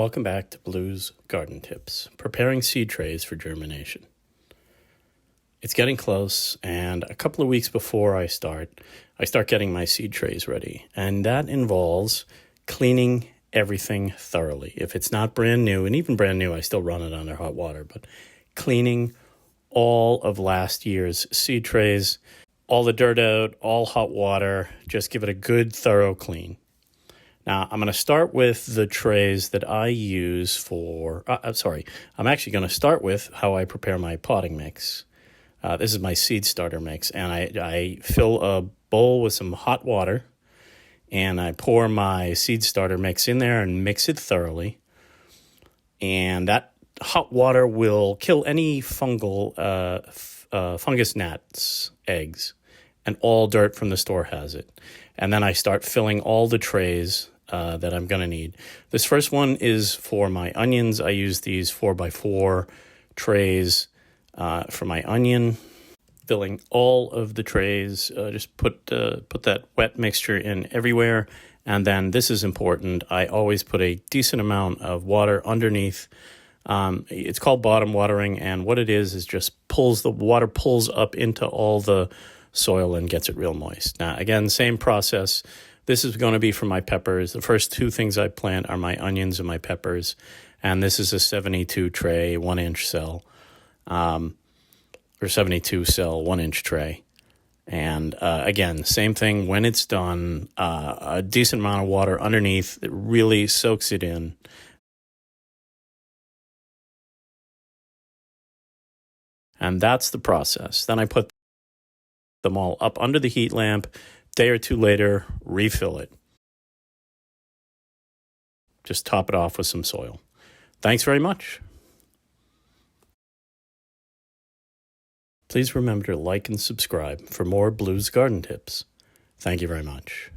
Welcome back to Blue's Garden Tips, preparing seed trays for germination. It's getting close, and a couple of weeks before I start getting my seed trays ready, and that involves cleaning everything thoroughly. If it's not brand new, and even brand new, I still run it under hot water, but cleaning all of last year's seed trays, all the dirt out, all hot water, just give it a good thorough clean. Now, I'm going to start with the trays that I use for, I'm actually going to start with how I prepare my potting mix. This is my seed starter mix, and I fill a bowl with some hot water, and I pour my seed starter mix in there and mix it thoroughly. And that hot water will kill any fungal, fungus gnats, eggs, and all dirt from the store has it. And then I start filling all the trays that I'm going to need. This first one is for my onions. I use these 4x4 trays for my onion. Filling all of the trays, just put that wet mixture in everywhere. And then this is important. I always put a decent amount of water underneath. It's called bottom watering, and what it is just the water pulls up into all the soil and gets it real moist. Now, again, same process. This is going to be for my peppers. The first two things I plant are my onions and my peppers, and this is a 72 tray, 1-inch cell, or 72 cell, 1-inch tray. And again, same thing. When it's done, a decent amount of water underneath. It really soaks it in. And that's the process. Then I put them all up under the heat lamp. Day or two later, refill it. Just top it off with some soil. Thanks very much. Please remember to like and subscribe for more Blue's Garden Tips. Thank you very much.